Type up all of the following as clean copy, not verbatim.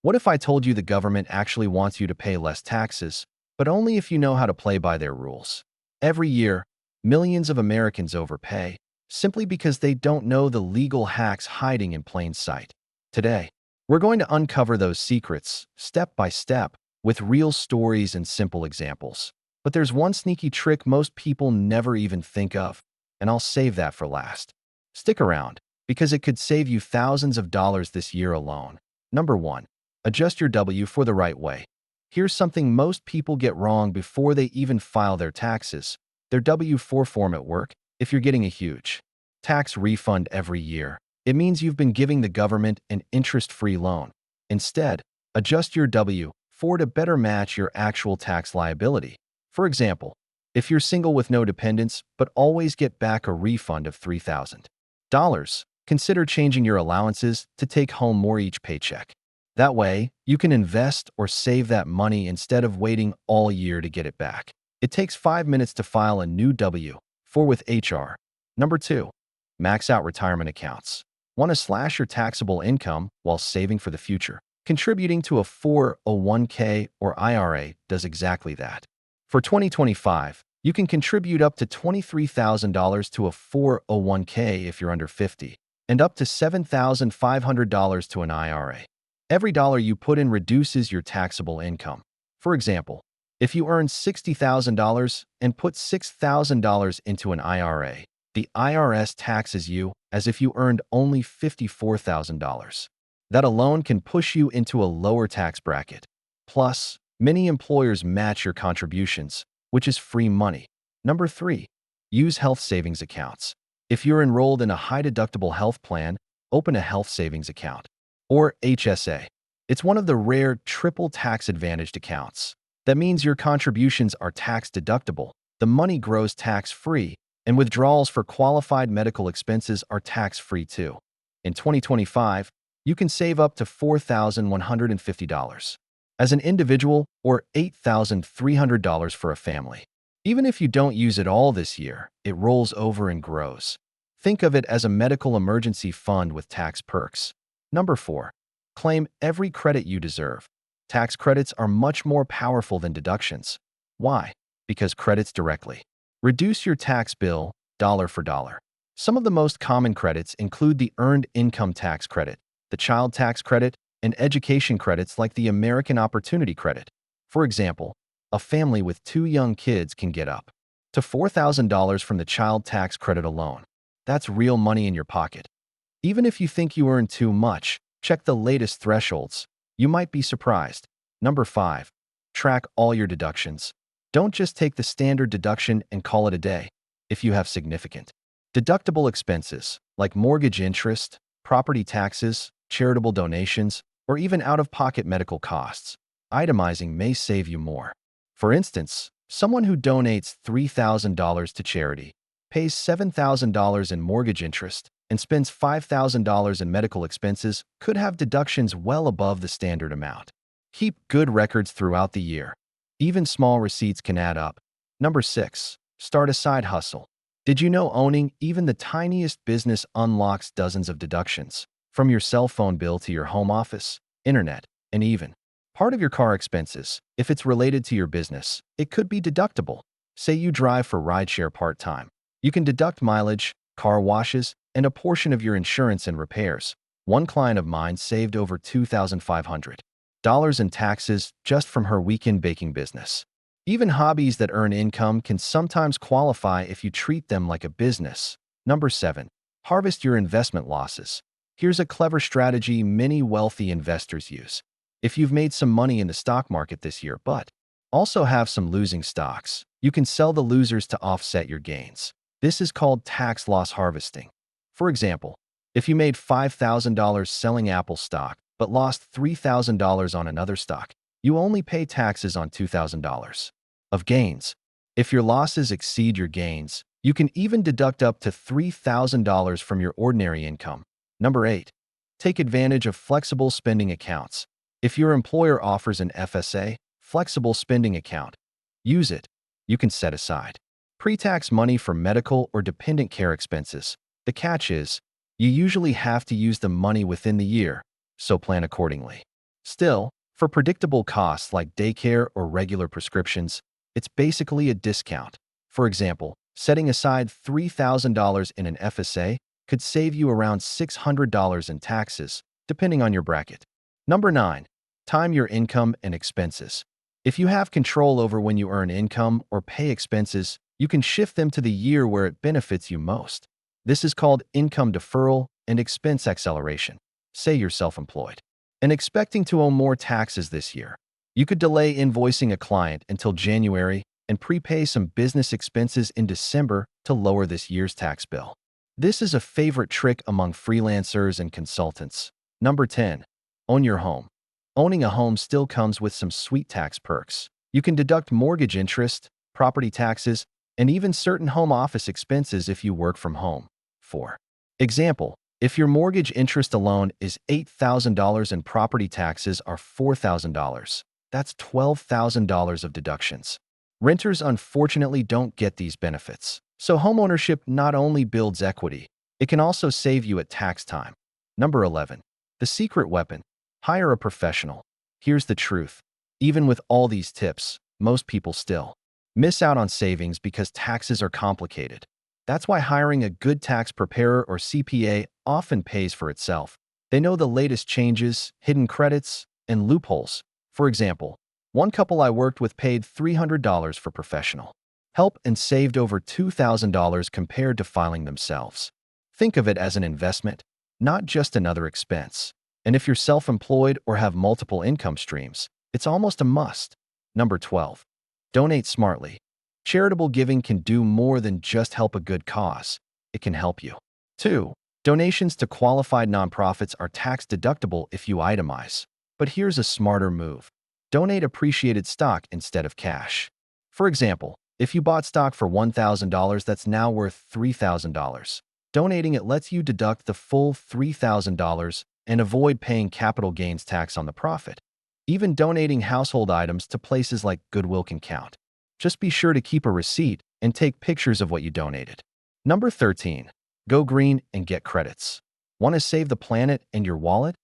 What if I told you the government actually wants you to pay less taxes, but only if you know how to play by their rules? Every year, millions of Americans overpay simply because they don't know the legal hacks hiding in plain sight. Today, we're going to uncover those secrets, step by step, with real stories and simple examples. But there's one sneaky trick most people never even think of, and I'll save that for last. Stick around, because it could save you thousands of dollars this year alone. Number 1. Adjust your W for the right way. Here's something most people get wrong before they even file their taxes. Their W-4 form at work, if you're getting a huge tax refund every year, it means you've been giving the government an interest-free loan. Instead, adjust your W-4 to better match your actual tax liability. For example, if you're single with no dependents but always get back a refund of $3,000, consider changing your allowances to take home more each paycheck. That way, you can invest or save that money instead of waiting all year to get it back. It takes 5 minutes to file a new W-4 with HR. Number 2. Max out retirement accounts. Want to slash your taxable income while saving for the future? Contributing to a 401k or IRA does exactly that. For 2025, you can contribute up to $23,000 to a 401k if you're under 50, and up to $7,500 to an IRA. Every dollar you put in reduces your taxable income. For example, if you earn $60,000 and put $6,000 into an IRA, the IRS taxes you as if you earned only $54,000. That alone can push you into a lower tax bracket. Plus, many employers match your contributions, which is free money. Number 3. Use health savings accounts. If you're enrolled in a high-deductible health plan, open a health savings account, or HSA. It's one of the rare triple tax-advantaged accounts. That means your contributions are tax-deductible, the money grows tax-free, and withdrawals for qualified medical expenses are tax-free too. In 2025, you can save up to $4,150 as an individual or $8,300 for a family. Even if you don't use it all this year, it rolls over and grows. Think of it as a medical emergency fund with tax perks. Number 4. Claim every credit you deserve. Tax credits are much more powerful than deductions. Why? Because credits directly reduce your tax bill dollar for dollar. Some of the most common credits include the Earned Income Tax Credit, the Child Tax Credit, and education credits like the American Opportunity Credit. For example, a family with 2 young kids can get up to $4,000 from the Child Tax Credit alone. That's real money in your pocket. Even if you think you earn too much, check the latest thresholds. You might be surprised. Number 5. Track all your deductions. Don't just take the standard deduction and call it a day. If you have significant deductible expenses like mortgage interest, property taxes, charitable donations, or even out-of-pocket medical costs, itemizing may save you more. For instance, someone who donates $3,000 to charity, pays $7,000 in mortgage interest, and spends $5,000 in medical expenses could have deductions well above the standard amount. Keep good records throughout the year. Even small receipts can add up. Number 6. Start a side hustle. Did you know owning even the tiniest business unlocks dozens of deductions? From your cell phone bill to your home office, internet, and even part of your car expenses. If it's related to your business, it could be deductible. Say you drive for rideshare part-time. You can deduct mileage, car washes, and a portion of your insurance and repairs. One client of mine saved over $2,500 in taxes just from her weekend baking business. Even hobbies that earn income can sometimes qualify if you treat them like a business. Number 7. Harvest your investment losses. Here's a clever strategy many wealthy investors use. If you've made some money in the stock market this year but also have some losing stocks, you can sell the losers to offset your gains. This is called tax loss harvesting. For example, if you made $5,000 selling Apple stock but lost $3,000 on another stock, you only pay taxes on $2,000 of gains. If your losses exceed your gains, you can even deduct up to $3,000 from your ordinary income. Number 8. Take advantage of flexible spending accounts. If your employer offers an FSA, flexible spending account, use it. You can set aside pre-tax money for medical or dependent care expenses. The catch is, you usually have to use the money within the year, so plan accordingly. Still, for predictable costs like daycare or regular prescriptions, it's basically a discount. For example, setting aside $3,000 in an FSA could save you around $600 in taxes, depending on your bracket. Number 9. Time your income and expenses. If you have control over when you earn income or pay expenses, you can shift them to the year where it benefits you most. This is called income deferral and expense acceleration. Say you're self-employed and expecting to owe more taxes this year. You could delay invoicing a client until January and prepay some business expenses in December to lower this year's tax bill. This is a favorite trick among freelancers and consultants. Number 10. Own your home. Owning a home still comes with some sweet tax perks. You can deduct mortgage interest, property taxes, and even certain home office expenses if you work from home. For example, if your mortgage interest alone is $8,000 and property taxes are $4,000, that's $12,000 of deductions. Renters unfortunately don't get these benefits. So homeownership not only builds equity, it can also save you at tax time. Number 11. The secret weapon. Hire a professional. Here's the truth. Even with all these tips, most people still miss out on savings because taxes are complicated. That's why hiring a good tax preparer or CPA often pays for itself. They know the latest changes, hidden credits, and loopholes. For example, one couple I worked with paid $300 for professional help and saved over $2,000 compared to filing themselves. Think of it as an investment, not just another expense. And if you're self-employed or have multiple income streams, it's almost a must. Number 12. Donate smartly. Charitable giving can do more than just help a good cause. It can help you. 2. Donations to qualified nonprofits are tax deductible if you itemize. But here's a smarter move. Donate appreciated stock instead of cash. For example, if you bought stock for $1,000 that's now worth $3,000, donating it lets you deduct the full $3,000 and avoid paying capital gains tax on the profit. Even donating household items to places like Goodwill can count. Just be sure to keep a receipt and take pictures of what you donated. Number 13. Go green and get credits. Want to save the planet and your wallet?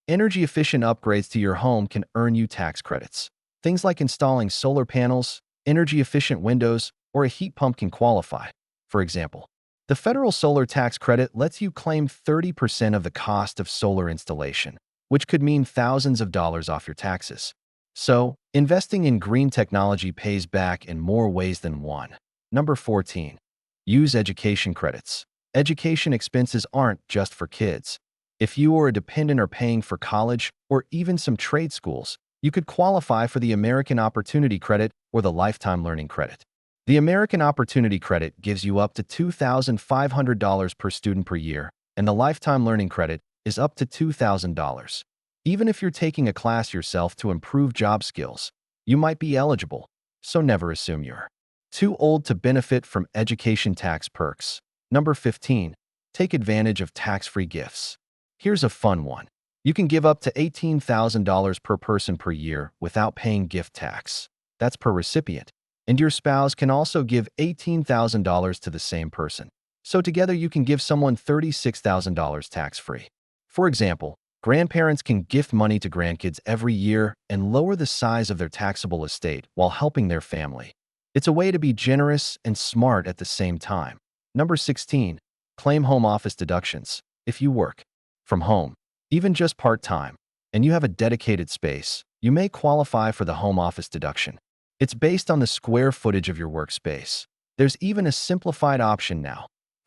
Energy-efficient upgrades to your home can earn you tax credits. Things like installing solar panels, energy-efficient windows, or a heat pump can qualify. For example, the federal solar tax credit lets you claim 30% of the cost of solar installation, which could mean thousands of dollars off your taxes. So, investing in green technology pays back in more ways than one. Number 14. Use education credits. Education expenses aren't just for kids. If you or a dependent are paying for college or even some trade schools, you could qualify for the American Opportunity Credit or the Lifetime Learning Credit. The American Opportunity Credit gives you up to $2,500 per student per year, and the Lifetime Learning Credit is up to $2,000. Even if you're taking a class yourself to improve job skills, you might be eligible, so never assume you're too old to benefit from education tax perks. Number 15. Take advantage of tax-free gifts. Here's a fun one. You can give up to $18,000 per person per year without paying gift tax. That's per recipient. And your spouse can also give $18,000 to the same person. So together you can give someone $36,000 tax-free. For example, grandparents can gift money to grandkids every year and lower the size of their taxable estate while helping their family. It's a way to be generous and smart at the same time. Number 16. Claim home office deductions. If you work from home, even just part-time, and you have a dedicated space, you may qualify for the home office deduction. It's based on the square footage of your workspace. There's even a simplified option now,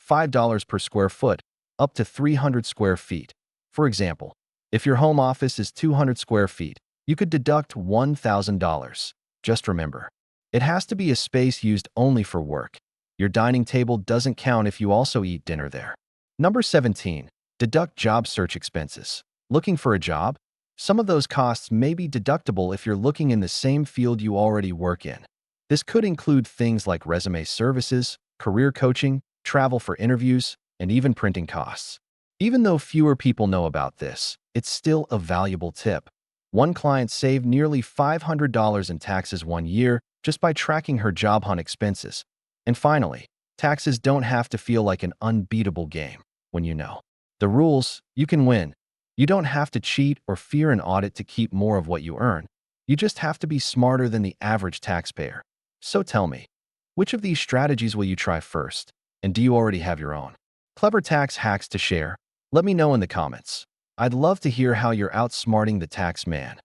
$5 per square foot, up to 300 square feet. For example, if your home office is 200 square feet, you could deduct $1,000. Just remember, it has to be a space used only for work. Your dining table doesn't count if you also eat dinner there. Number 17. Deduct job search expenses. Looking for a job? Some of those costs may be deductible if you're looking in the same field you already work in. This could include things like resume services, career coaching, travel for interviews, and even printing costs. Even though fewer people know about this, it's still a valuable tip. One client saved nearly $500 in taxes one year just by tracking her job hunt expenses. And finally, taxes don't have to feel like an unbeatable game when you know the rules. You can win. You don't have to cheat or fear an audit to keep more of what you earn. You just have to be smarter than the average taxpayer. So tell me, which of these strategies will you try first? And do you already have your own clever tax hacks to share? Let me know in the comments. I'd love to hear how you're outsmarting the tax man.